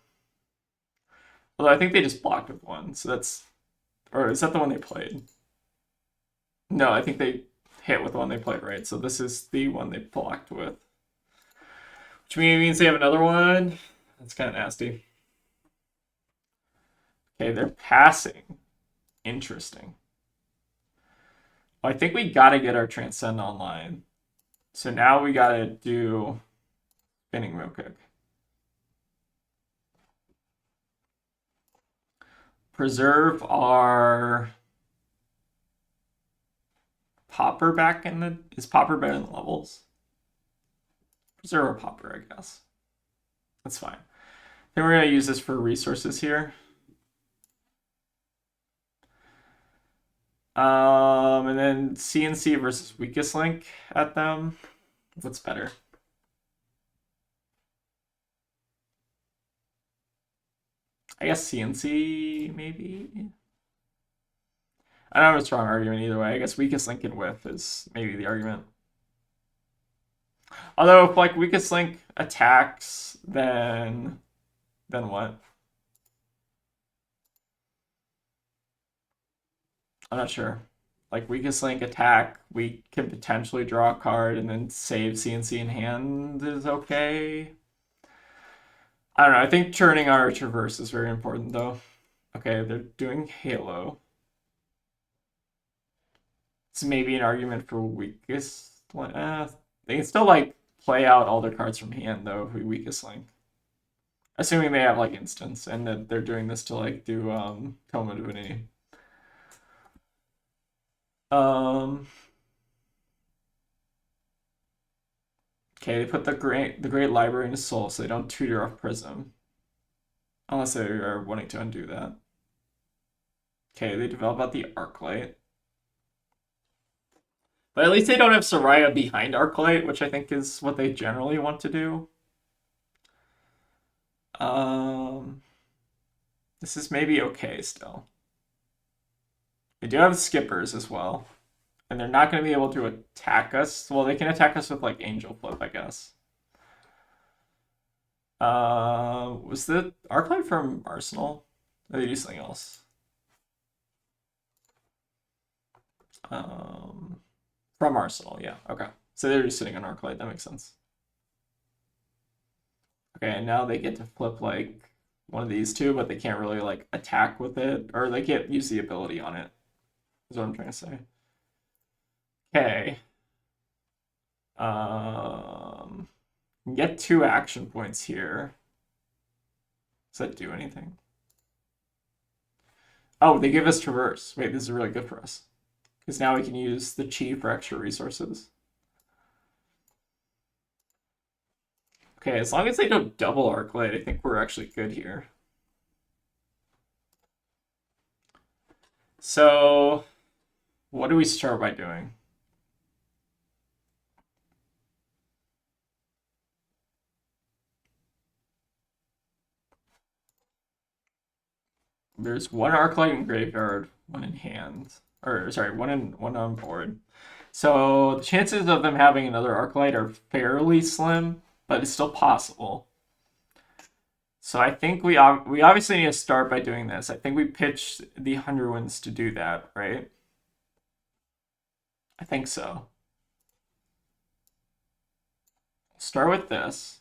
Although I think they just blocked with one, so that's... Or is that the one they played? No, I think they hit with the one they played, right? So this is the one they blocked with. Which means they have another one. That's kind of nasty. Okay, they're passing. Interesting. Well, I think we gotta get our transcend online. So now we gotta do spinning real quick. Preserve our popper back in the... Is popper better than levels? Preserve our popper, I guess. That's fine. Then we're gonna use this for resources here. And then CNC versus weakest link at them. What's better? I guess CNC, maybe? I don't have a strong argument either way. I guess weakest link and width is maybe the argument. Although if like weakest link attacks, then what? I'm not sure. Like weakest link attack, we can potentially draw a card and then save CNC in hand is okay. I don't know. I think turning our traverse is very important though. Okay, they're doing Halo. It's maybe an argument for weakest link. They can still like play out all their cards from hand though if we weakest link. Assuming they have like instants and that they're doing this to like do Toma Divinity. Okay, they put the great library into Soul so they don't tutor off Prism. Unless they are wanting to undo that. Okay, they develop out the Arclight. But at least they don't have Soraya behind Arclight, which I think is what they generally want to do. This is maybe okay still. They do have skippers as well. And they're not going to be able to attack us. Well, they can attack us with like Angel Flip, I guess. Was the Arclight from Arsenal? Or they do something else? From Arsenal, yeah. Okay. So they're just sitting on Arclight. That makes sense. Okay, and now they get to flip like one of these two, but they can't really like attack with it, or they can't use the ability on it. Is what I'm trying to say. Okay. Get 2 action points here. Does that do anything? Oh, they give us traverse. Wait, this is really good for us. Because now we can use the chi for extra resources. Okay, as long as they don't double Arclight, I think we're actually good here. So, what do we start by doing? There's 1 Arclight in graveyard, 1 in hand. Or, sorry, one on board. So, the chances of them having another Arclight are fairly slim, but it's still possible. So I think we obviously need to start by doing this. I think we pitched the Hunterwinds to do that, right? I think so. Start with this.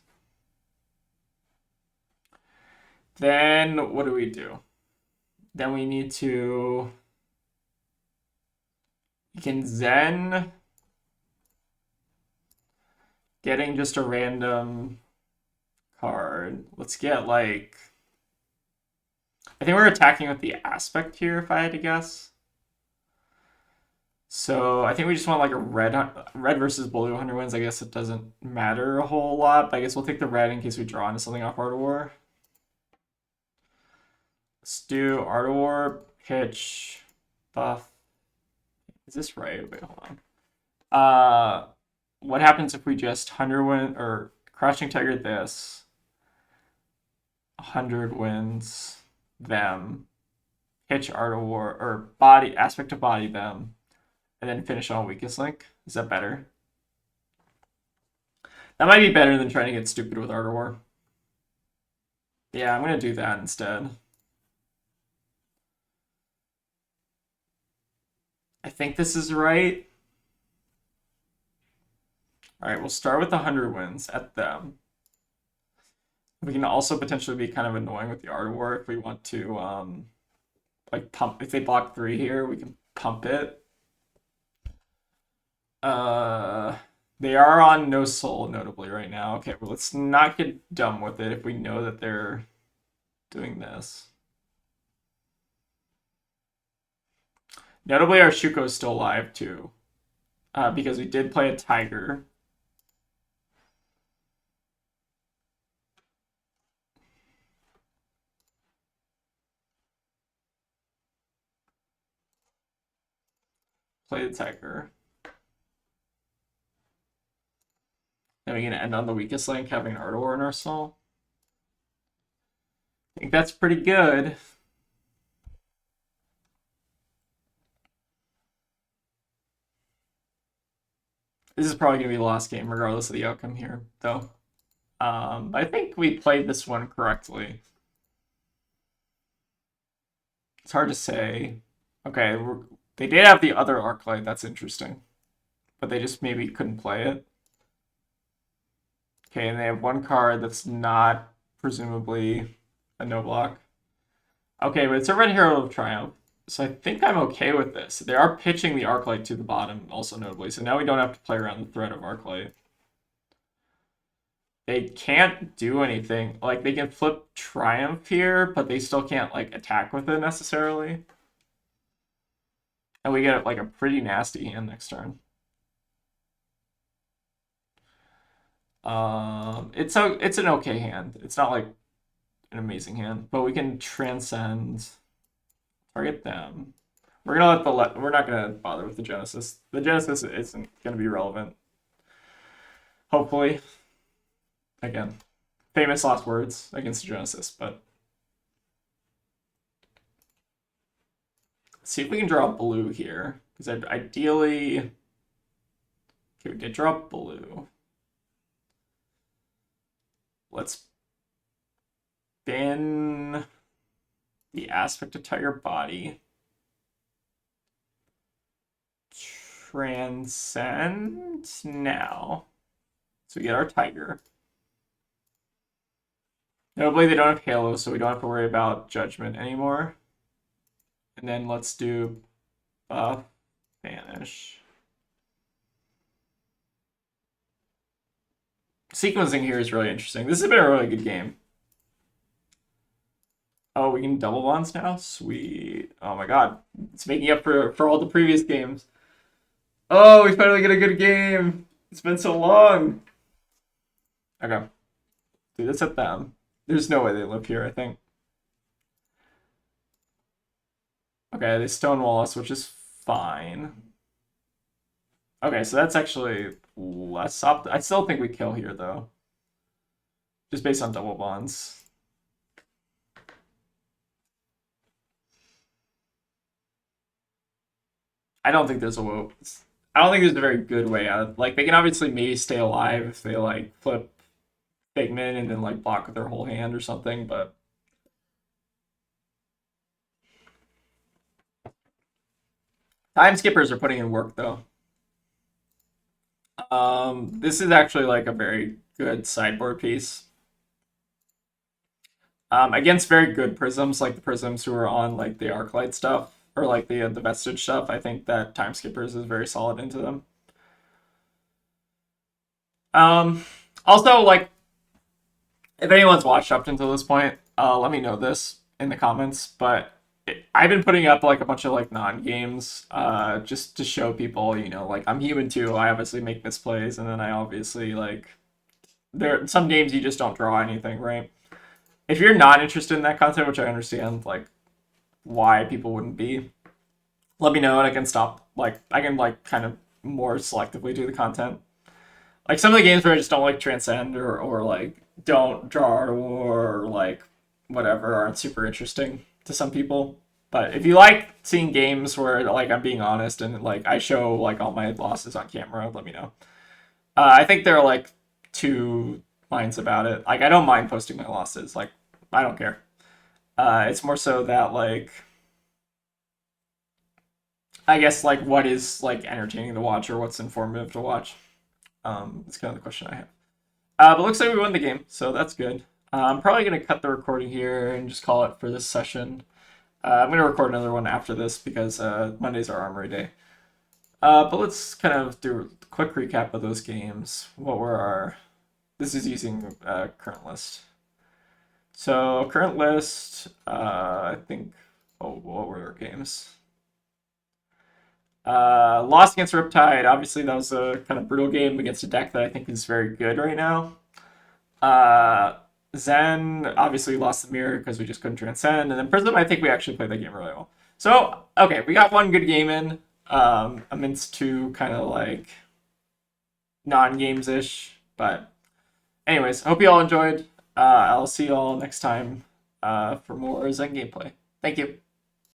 Then what do we do? Then we need to... You can Zen... Getting just a random card. Let's get like... I think we're attacking with the aspect here, if I had to guess. So I think we just want like a red versus blue 100 wins. I guess it doesn't matter a whole lot, but I guess we'll take the red in case we draw into something off Art of War. Let's do Art of War, pitch, buff. Is this right? Wait, hold on. What happens if we just 100 win or Crouching Tiger this, 100 wins them, pitch Art of War or body aspect of body them, and then finish on weakest link? Is that better? That might be better than trying to get stupid with Art of War. Yeah, I'm gonna do that instead. I think this is right. All right, we'll start with 100 wins at them. We can also potentially be kind of annoying with the Art of War if we want to, like pump. If they block 3 here, we can pump it. They are on no soul, notably right now. Okay, well let's not get dumb with it if we know that they're doing this. Notably, our Shuko is still alive too, because we did play a tiger. Play the tiger. Then we can end on the weakest link, having Art of War in our soul. I think that's pretty good. This is probably going to be the last game, regardless of the outcome here, though. I think we played this one correctly. It's hard to say. Okay, they did have the other Arclight. That's interesting. But they just maybe couldn't play it. Okay, and they have one card that's not presumably a no block. Okay, but it's a Red Hero of Triumph. So I think I'm okay with this. They are pitching the Arclight to the bottom, also notably. So now we don't have to play around the threat of Arclight. They can't do anything. Like, they can flip Triumph here, but they still can't, like, attack with it necessarily. And we get, like, a pretty nasty hand next turn. It's an okay hand. It's not, like, an amazing hand. But we can transcend, target them. We're not gonna bother with the Genesis. The Genesis isn't gonna be relevant. Hopefully. Again, famous last words against the Genesis, but let's see if we can draw blue here. Because ideally, okay, we did draw blue. Let's bin the aspect of Tiger Body. Transcend now. So we get our Tiger. Notably, they don't have Halo, so we don't have to worry about Judgment anymore. And then let's do buff, banish. Sequencing here is really interesting. This has been a really good game. Oh, we can double bonds now? Sweet. Oh my god. It's making up for all the previous games. Oh, we finally get a good game. It's been so long. Okay. Do this at them. There's no way they live here, I think. Okay, they stonewall us, which is fine. Okay, so that's actually less I still think we kill here, though. Just based on double bonds. I don't think there's a woe. I don't think there's a very good way out. Like, they can obviously maybe stay alive if they, like, flip Figment and then, like, block with their whole hand or something, but... Time skippers are putting in work, though. This is actually, like, a very good sideboard piece. Against very good prisms, like the prisms who are on, like, the Arclight stuff, or, like, the Vestige stuff, I think that Time Skippers is very solid into them. Also, like, if anyone's watched up until this point, let me know this in the comments, but I've been putting up like a bunch of like non-games, just to show people, like I'm human too. I obviously make misplays, and then I obviously like there some games you just don't draw anything, right? If you're not interested in that content, which I understand, like why people wouldn't be, let me know and I can stop. Like I can like kind of more selectively do the content. Like some of the games where I just don't like transcend or like don't draw or like whatever aren't super interesting to some people. But if you like seeing games where like I'm being honest and like I show like all my losses on camera, let me know. I think there are like two minds about it. Like I don't mind posting my losses. Like I don't care. It's more so that like I guess like what is like entertaining to watch or what's informative to watch. It's kind of the question I have. But looks like we won the game, so that's good. I'm probably gonna cut the recording here and just call it for this session. I'm gonna record another one after this because Monday's our armory day. But let's kind of do a quick recap of those games. What were our? This is using current list. So current list, I think. Oh, what were our games? Lost against Riptide. Obviously, that was a kind of brutal game against a deck that I think is very good right now. Uh, Zen obviously lost the mirror because we just couldn't transcend, and then Prism. I think we actually played that game really well. So okay, we got one good game in. Amidst two kind of like non-games ish, but anyways, I hope you all enjoyed. I'll see you all next time for more Zen gameplay. Thank you.